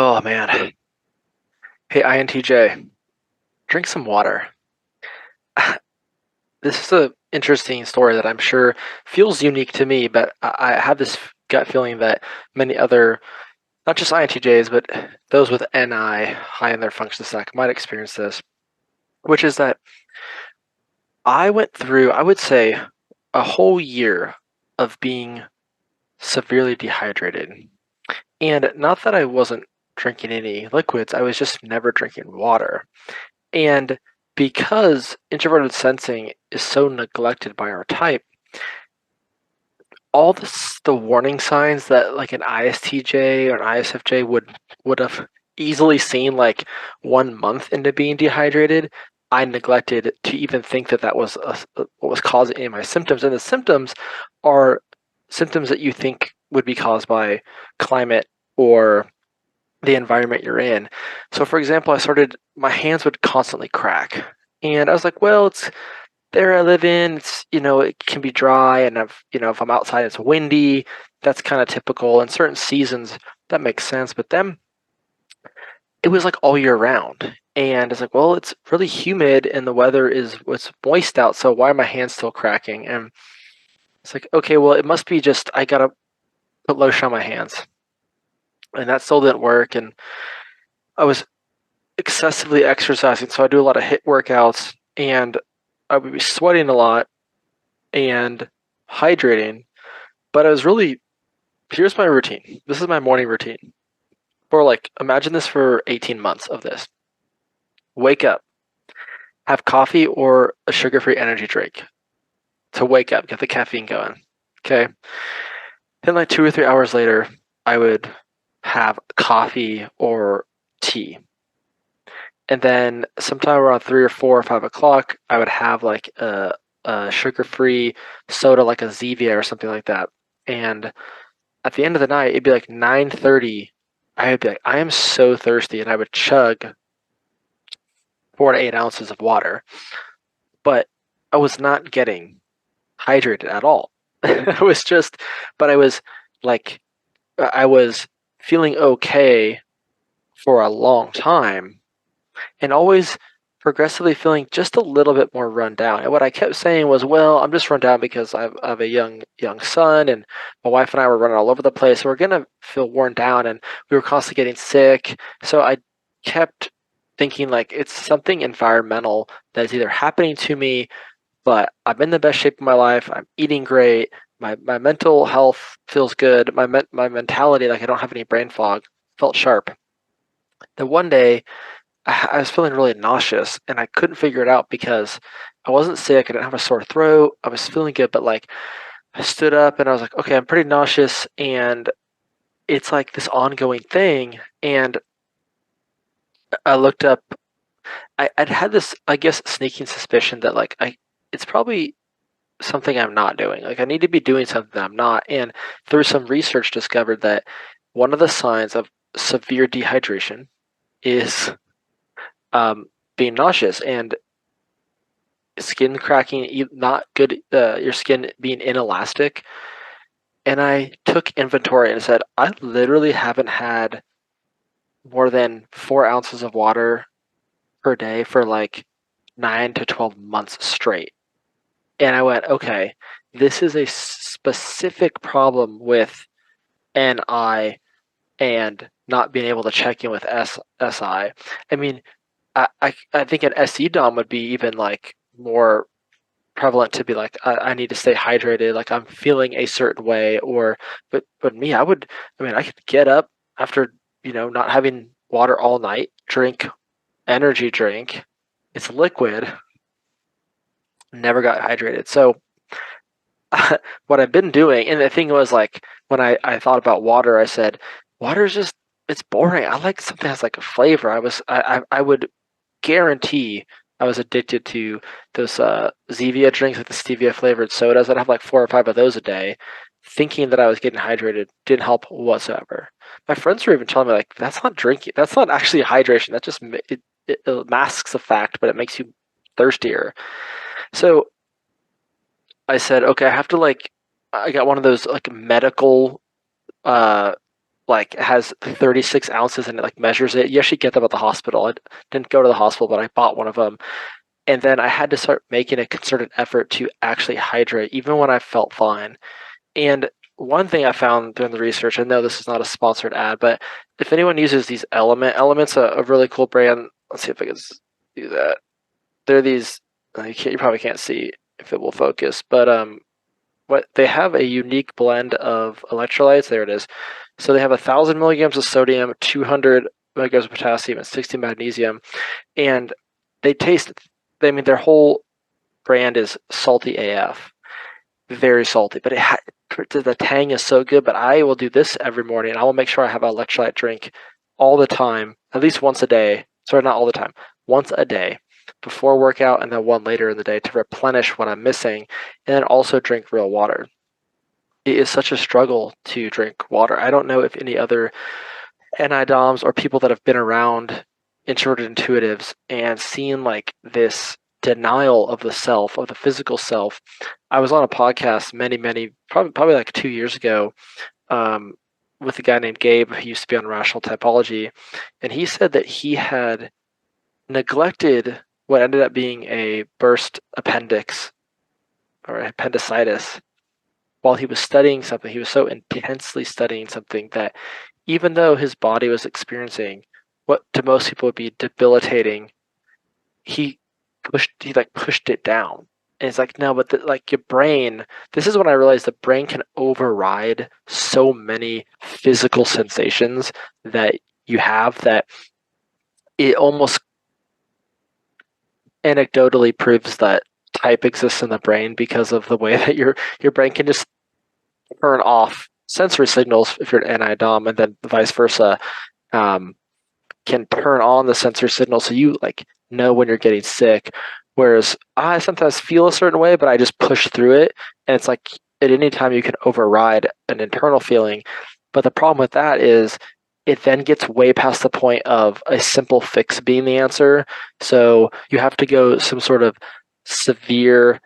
Oh man. Hey, INTJ, drink some water. This is a interesting story that I'm sure feels unique to me, but I have this gut feeling that many other, not just INTJs, but those with NI, high in their function stack, might experience this, which is that I went through, I would say, a whole year of being severely dehydrated. And not that I wasn't drinking any liquids, I was just never drinking water. And because introverted sensing is so neglected by our type, all the warning signs that like an ISTJ or an ISFJ would have easily seen like 1 month into being dehydrated, I neglected to even think that that was what was causing any of my symptoms. And the symptoms are symptoms that you think would be caused by climate or the environment you're in. So, for example, my hands would constantly crack. And I was like, well, it's there I live in. It can be dry. And if I'm outside, it's windy. That's kind of typical. In certain seasons, that makes sense. But then it was like all year round. And it's like, well, it's really humid and the weather was moist out. So why are my hands still cracking? And it's like, okay, well, it must be just I got to put lotion on my hands. And that still didn't work. And I was excessively exercising, so I do a lot of HIIT workouts, and I would be sweating a lot and hydrating. But I was really here's my routine. This is my morning routine. For like imagine this for 18 months of this. Wake up, have coffee or a sugar-free energy drink to wake up, get the caffeine going. Okay. Then like 2 or 3 hours later, I would have coffee or tea. And then sometime around 3 or 4 or 5 o'clock, I would have like a sugar-free soda, like a Zevia or something like that. And at the end of the night, it'd be like 9:30. I would be like, I am so thirsty, and I would chug 4 to 8 ounces of water. But I was not getting hydrated at all. I was just, but I was like, I was feeling okay for a long time, and always progressively feeling just a little bit more run down. And what I kept saying was, well, I'm just run down because I have a young son, and my wife and I were running all over the place. So we're gonna feel worn down, and we were constantly getting sick. So I kept thinking like it's something environmental that is either happening to me, but I'm in the best shape of my life. I'm eating great. My mental health feels good. My mentality, like I don't have any brain fog, felt sharp. Then one day I was feeling really nauseous and I couldn't figure it out because I wasn't sick. I didn't have a sore throat. I was feeling good, but like I stood up and I was like, okay, I'm pretty nauseous and it's like this ongoing thing. And I looked up, I'd had this, I guess, sneaking suspicion that it's probably something I'm not doing. Like I need to be doing something that I'm not. And through some research, discovered that one of the signs of severe dehydration is um, being nauseous. And skin cracking, not good, your skin being inelastic. And I took inventory and said, I literally haven't had more than 4 ounces of water per day for like 9 to 12 months straight. And I went, okay, this is a specific problem with NI and not being able to check in with SI. I mean, I think an SE DOM would be even like more prevalent to be like I need to stay hydrated, like I'm feeling a certain way, or but me, I could get up after not having water all night, drink energy drink, it's liquid, never got hydrated. So what I've been doing, and the thing was like when I thought about water, I said water is just it's boring. I like something that has like a flavor. I would guarantee I was addicted to those Zevia drinks, like the stevia flavored sodas. I'd have like 4 or 5 of those a day, thinking that I was getting hydrated. Didn't help whatsoever. My friends were even telling me like, "That's not drinking. That's not actually hydration. That just it masks the fact, but it makes you thirstier." So I said, "Okay, I have to like." I got one of those like medical uh like has 36 ounces and it like measures it. You actually get them at the hospital. I didn't go to the hospital, but I bought one of them. And then I had to start making a concerted effort to actually hydrate, even when I felt fine. And one thing I found during the research, I know this is not a sponsored ad, but if anyone uses these Elements, a really cool brand. Let's see if I can do that. They're these. You probably can't see if it will focus, but what they have a unique blend of electrolytes. There it is. So they have 1,000 milligrams of sodium, 200 milligrams of potassium, and 60 magnesium, and they taste. I mean, their whole brand is salty AF, very salty, but the tang is so good. But I will do this every morning. I will make sure I have an electrolyte drink all the time, at least once a day. Sorry, not all the time, once a day before workout, and then one later in the day to replenish what I'm missing, and then also drink real water. It is such a struggle to drink water. I don't know if any other NIDOMs or people that have been around introverted intuitives and seen like this denial of the self, of the physical self. I was on a podcast probably like 2 years ago, um, with a guy named Gabe who used to be on Rational Typology, and he said that he had neglected what ended up being a burst appendix or appendicitis while he was studying something. He was so intensely studying something that even though his body was experiencing what to most people would be debilitating, he pushed it down. And it's like, no, but like your brain, this is when I realized the brain can override so many physical sensations that you have that it almost anecdotally proves that type exists in the brain because of the way that your brain can just turn off sensory signals if you're an NI-DOM, and then vice versa, um, can turn on the sensory signal so you like know when you're getting sick. Whereas I sometimes feel a certain way, but I just push through it, and it's like at any time you can override an internal feeling. But the problem with that is it then gets way past the point of a simple fix being the answer. So you have to go some sort of severe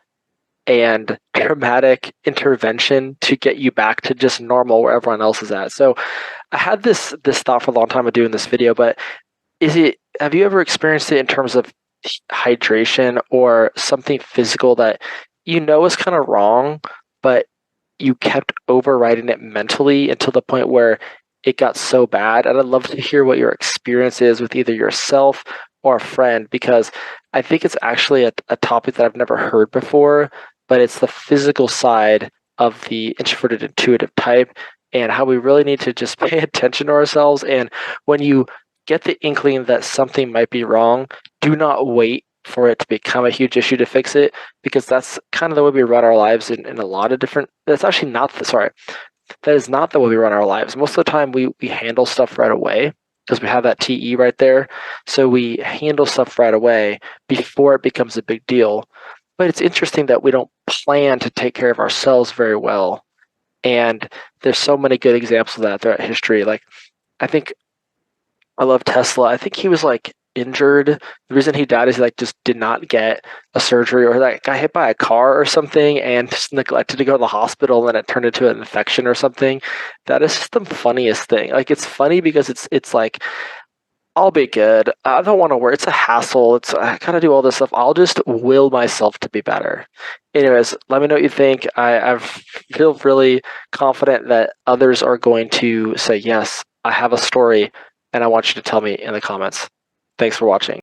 and dramatic intervention to get you back to just normal where everyone else is at. So I had this thought for a long time of doing this video, but have you ever experienced it in terms of hydration or something physical that you know is kind of wrong, but you kept overriding it mentally until the point where it got so bad? And I'd love to hear what your experience is with either yourself or a friend, because I think it's actually a topic that I've never heard before, but it's the physical side of the introverted intuitive type and how we really need to just pay attention to ourselves. And when you get the inkling that something might be wrong, do not wait for it to become a huge issue to fix it, because that's kind of the way we run our lives in a lot of different. That's actually not the sorry. That is not the way we run our lives. Most of the time, we handle stuff right away because we have that TE right there. So we handle stuff right away before it becomes a big deal. But it's interesting that we don't plan to take care of ourselves very well. And there's so many good examples of that throughout history. Like, I think I love Tesla. I think he was like injured. The reason he died is he like just did not get a surgery, or like got hit by a car or something and just neglected to go to the hospital, and it turned into an infection or something. That is just the funniest thing. Like, it's funny because it's like, I'll be good. I don't want to work. It's a hassle. I gotta do all this stuff. I'll just will myself to be better. Anyways, let me know what you think. I feel really confident that others are going to say, yes, I have a story, and I want you to tell me in the comments. Thanks for watching.